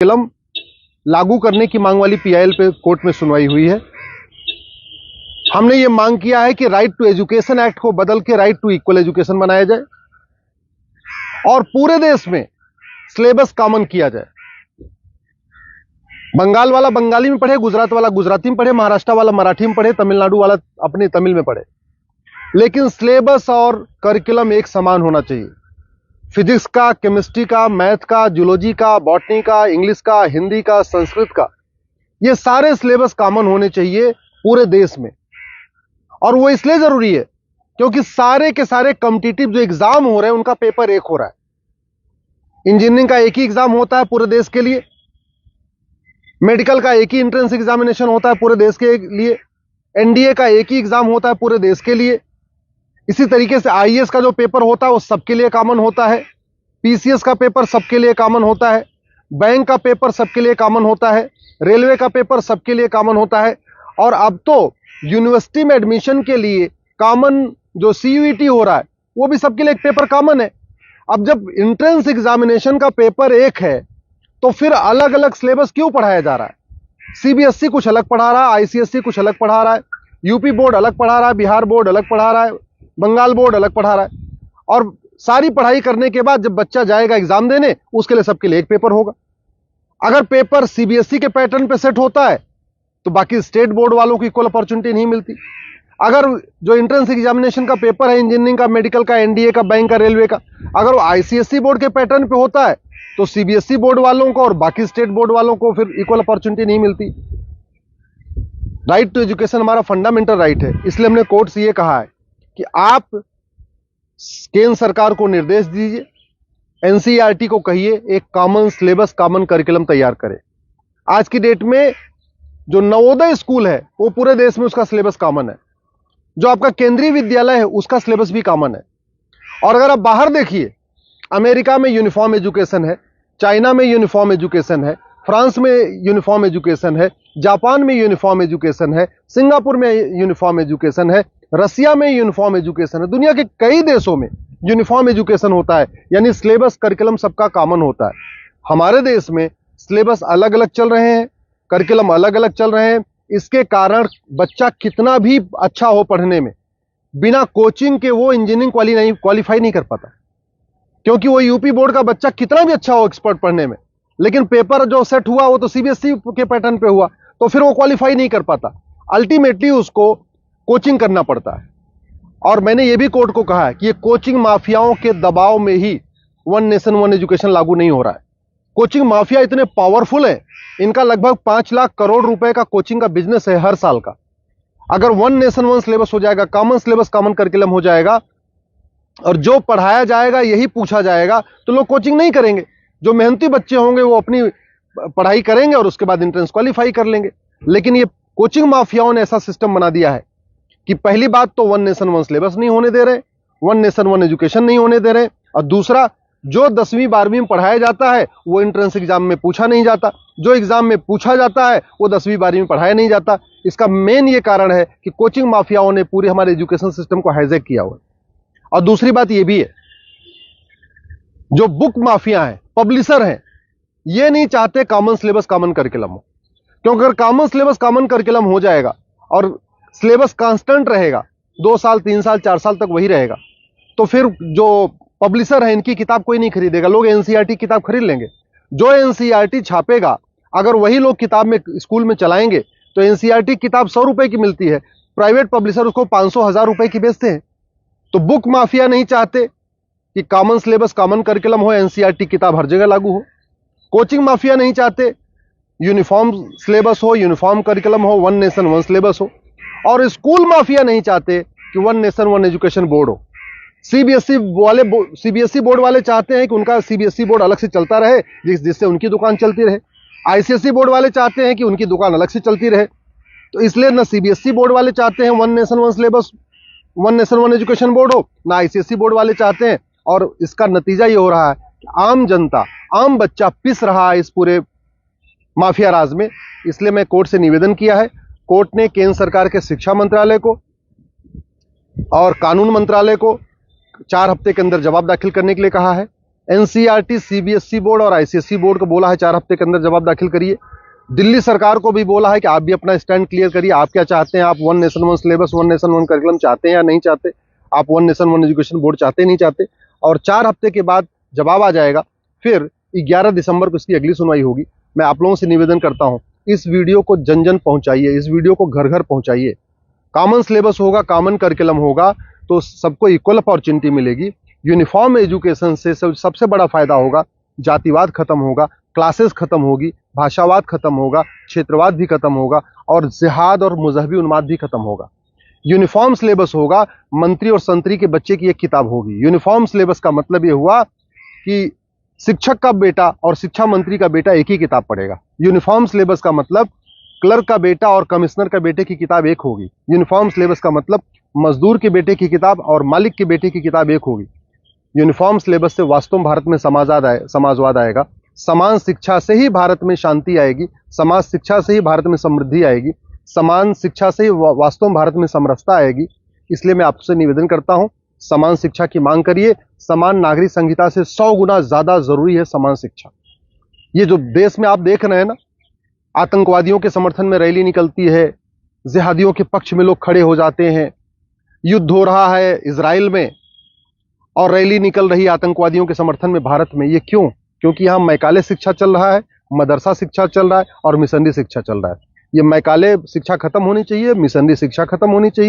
कलम लागू करने की मांग वाली पीआईएल पे कोर्ट में सुनवाई हुई है। हमने ये मांग किया है कि राइट टू एजुकेशन एक्ट को बदल के राइट टू इक्वल एजुकेशन बनाया जाए और पूरे देश में सिलेबस कॉमन किया जाए। बंगाल वाला बंगाली में पढ़े, गुजरात वाला गुजराती में पढ़े, महाराष्ट्र वाला मराठी में पढ़े, तमिलनाडु वाला अपने तमिल में पढ़े, लेकिन सिलेबस और करिकुलम एक समान होना चाहिए। फिजिक्स का, केमिस्ट्री का, मैथ का, जूलॉजी का, बॉटनी का, इंग्लिश का, हिंदी का, संस्कृत का, ये सारे सिलेबस कॉमन होने चाहिए पूरे देश में। और वो इसलिए जरूरी है क्योंकि सारे के सारे कॉम्पिटिटिव जो एग्जाम हो रहे हैं उनका पेपर एक हो रहा है। इंजीनियरिंग का एक ही एग्जाम होता है पूरे देश के लिए, मेडिकल का एक ही एंट्रेंस एग्जामिनेशन होता है पूरे देश के लिए, एनडीए का एक ही एग्जाम होता है पूरे देश के लिए। इसी तरीके से आईएएस का जो पेपर होता है वो सबके लिए कॉमन होता है, पीसीएस का पेपर सबके लिए कॉमन होता है, बैंक का पेपर सबके लिए कॉमन होता है, रेलवे का पेपर सबके लिए कॉमन होता है। और अब तो यूनिवर्सिटी में एडमिशन के लिए कॉमन जो सीयूईटी हो रहा है वो भी सबके लिए एक पेपर कॉमन है। अब जब एंट्रेंस एग्जामिनेशन का पेपर एक है तो फिर अलग अलग सिलेबस क्यों पढ़ाया जा रहा है? सीबीएसई कुछ अलग पढ़ा रहा है, आईसीएसई कुछ अलग पढ़ा रहा है, यूपी बोर्ड अलग पढ़ा रहा है, बिहार बोर्ड अलग पढ़ा रहा है, बंगाल बोर्ड अलग पढ़ा रहा है। और सारी पढ़ाई करने के बाद जब बच्चा जाएगा एग्जाम देने, उसके लिए सबके लिए एक पेपर होगा। अगर पेपर सीबीएसई के पैटर्न पे सेट होता है तो बाकी स्टेट बोर्ड वालों को इक्वल अपॉर्चुनिटी नहीं मिलती। अगर जो एंट्रेंस एग्जामिनेशन का पेपर है इंजीनियरिंग का, मेडिकल का, एनडीए का, बैंक का, रेलवे का, अगर वो आईसीएसई बोर्ड के पैटर्न पे होता है तो सीबीएसई बोर्ड वालों को और बाकी स्टेट बोर्ड वालों को फिर इक्वल अपॉर्चुनिटी नहीं मिलती। राइट टू एजुकेशन हमारा फंडामेंटल राइट है, इसलिए हमने कोर्ट से ये कहा है कि आप केंद्र सरकार को निर्देश दीजिए, एनसीईआरटी को कहिए एक कॉमन सिलेबस, कॉमन करिकुलम तैयार करे। आज की डेट में जो नवोदय स्कूल है वो पूरे देश में उसका सिलेबस कॉमन है, जो आपका केंद्रीय विद्यालय है उसका सिलेबस भी कॉमन है। और अगर आप बाहर देखिए, अमेरिका में यूनिफॉर्म एजुकेशन है, चाइना में यूनिफॉर्म एजुकेशन है, फ्रांस में यूनिफॉर्म एजुकेशन है, जापान में यूनिफॉर्म एजुकेशन है, सिंगापुर में यूनिफॉर्म एजुकेशन है, रसिया में यूनिफॉर्म एजुकेशन है, दुनिया के कई देशों में यूनिफॉर्म एजुकेशन होता है, यानी सिलेबस करिकुलम सबका कॉमन होता है। हमारे देश में सिलेबस अलग अलग चल रहे हैं, करिकुलम अलग अलग चल रहे हैं। इसके कारण बच्चा कितना भी अच्छा हो पढ़ने में, बिना कोचिंग के वो इंजीनियरिंग क्वालिफाई नहीं कर पाता। क्योंकि वो यूपी बोर्ड का बच्चा कितना भी अच्छा हो एक्सपर्ट पढ़ने में, लेकिन पेपर जो सेट हुआ वो तो सीबीएसई के पैटर्न पे हुआ, तो फिर वो क्वालिफाई नहीं कर पाता। अल्टीमेटली उसको कोचिंग करना पड़ता है। और मैंने ये भी कोर्ट को कहा है कि ये कोचिंग माफियाओं के दबाव में ही वन नेशन वन एजुकेशन लागू नहीं हो रहा है। कोचिंग माफिया इतने पावरफुल है, इनका लगभग 5 लाख करोड़ रुपए का कोचिंग का बिजनेस है हर साल का। अगर वन नेशन वन सिलेबस हो जाएगा, कॉमन सिलेबस, कॉमन करिकुलम हो जाएगा और जो पढ़ाया जाएगा यही पूछा जाएगा, तो लोग कोचिंग नहीं करेंगे। जो मेहनती बच्चे होंगे वो अपनी पढ़ाई करेंगे और उसके बाद एंट्रेंस क्वालिफाई कर लेंगे। लेकिन ये कोचिंग माफियाओं ने ऐसा सिस्टम बना दिया है कि पहली बात तो वन नेशन वन सिलेबस नहीं होने दे रहे, वन नेशन वन एजुकेशन नहीं होने दे रहे, और दूसरा जो 10वीं 12वीं में पढ़ाया जाता है वो एंट्रेंस एग्जाम में पूछा नहीं जाता, जो एग्जाम में पूछा जाता है वो 10वीं 12वीं में पढ़ाया नहीं जाता। इसका मेन ये कारण है कि कोचिंग माफियाओं ने पूरे हमारे एजुकेशन सिस्टम को हाईजैक किया हुआ है। और दूसरी बात ये भी है, जो बुक माफिया हैं, पब्लिशर हैं, ये नहीं चाहते कॉमन सिलेबस कॉमन करिकुलम हो। क्योंकि अगर कॉमन सिलेबस कॉमन करिकुलम हो जाएगा और सिलेबस कांस्टेंट रहेगा, 2 साल 3 साल 4 साल तक वही रहेगा, तो फिर जो पब्लिशर है इनकी किताब कोई नहीं खरीदेगा, लोग एनसीईआरटी किताब खरीद लेंगे। जो एनसीईआरटी छापेगा अगर वही लोग किताब में स्कूल में चलाएंगे तो एनसीईआरटी किताब 100 रुपए की मिलती है, प्राइवेट पब्लिशर उसको 500-1000 रुपए की बेचते हैं। तो बुक माफिया नहीं चाहते कि कॉमन सिलेबस कॉमन करिकुलम हो, एनसीईआरटी किताब हर जगह लागू हो। कोचिंग माफिया नहीं चाहते यूनिफॉर्म सिलेबस हो, यूनिफॉर्म करिकुलम हो, वन नेशन वन सिलेबस हो। और स्कूल माफिया नहीं चाहते कि one nation one education board हो। सीबीएसई बोर्ड वाले चाहते हैं कि उनका सीबीएसई बोर्ड अलग से चलता रहे, जिससे उनकी दुकान चलती रहे। आईसीएसई बोर्ड वाले चाहते हैं कि उनकी दुकान अलग से चलती रहे। तो इसलिए ना सीबीएसई बोर्ड वाले चाहते हैं one nation one syllabus, one nation one education board हो, ना आईसीएसई बोर्ड वाले चाहते हैं। और इसका नतीजा ये हो रहा है कि आम जनता, आम बच्चा पिस रहा है इस पूरे माफिया राज में। इसलिए मैं कोर्ट से निवेदन किया है। कोर्ट ने केंद्र सरकार के शिक्षा मंत्रालय को और कानून मंत्रालय को 4 हफ्ते के अंदर जवाब दाखिल करने के लिए कहा है। एनसीईआरटी, सीबीएसई बोर्ड और आईसीएसई बोर्ड को बोला है 4 हफ्ते के अंदर जवाब दाखिल करिए। दिल्ली सरकार को भी बोला है कि आप भी अपना स्टैंड क्लियर करिए, आप क्या चाहते हैं, आप one nation one syllabus, one nation one curriculum चाहते हैं या नहीं चाहते, आप one nation one education board चाहते नहीं चाहते। और 4 हफ्ते के बाद जवाब आ जाएगा, फिर 11 दिसंबर को इसकी अगली सुनवाई होगी। मैं आप लोगों से निवेदन करता हूं, इस वीडियो को जन जन पहुंचाइए, इस वीडियो को घर घर पहुंचाइए। कॉमन सिलेबस होगा, कॉमन करिकुलम होगा तो सबको इक्वल अपॉर्चुनिटी मिलेगी। यूनिफॉर्म एजुकेशन से सबसे बड़ा फायदा होगा, जातिवाद खत्म होगा, क्लासेस खत्म होगी, भाषावाद खत्म होगा, क्षेत्रवाद भी खत्म होगा और जिहाद और मजहबी उन्माद भी खत्म होगा। यूनिफॉर्म सिलेबस होगा, मंत्री और संतरी के बच्चे की एक किताब होगी। यूनिफॉर्म सिलेबस का मतलब ये हुआ कि शिक्षक का बेटा और शिक्षा मंत्री का बेटा एक ही किताब पढ़ेगा। यूनिफॉर्म सिलेबस का मतलब क्लर्क का बेटा और कमिश्नर का बेटे की किताब एक होगी। यूनिफॉर्म सिलेबस का मतलब मजदूर के बेटे की किताब और मालिक के बेटे की किताब एक होगी। यूनिफॉर्म सिलेबस से वास्तव में भारत में समाजवाद आएगा। समान शिक्षा से ही भारत में शांति आएगी, समाज शिक्षा से ही भारत में समृद्धि आएगी, समान शिक्षा से ही वास्तव में भारत में समरसता आएगी। इसलिए मैं आपसे निवेदन करता हूं, समान शिक्षा की मांग करिए। समान नागरिक संहिता से 100 गुना ज्यादा जरूरी है समान शिक्षा। ये जो देश में आप देख रहे हैं ना, आतंकवादियों के समर्थन में रैली निकलती है, जिहादियों के पक्ष में लोग खड़े हो जाते हैं, युद्ध हो रहा है इजराइल में और रैली निकल रही है आतंकवादियों के समर्थन में भारत में। ये क्यों? क्योंकि यहां मैकाले शिक्षा चल रहा है, मदरसा शिक्षा चल रहा है और मिशनरी शिक्षा चल रहा है। ये मैकाले शिक्षा खत्म होनी चाहिए, मिशनरी शिक्षा खत्म होनी चाहिए।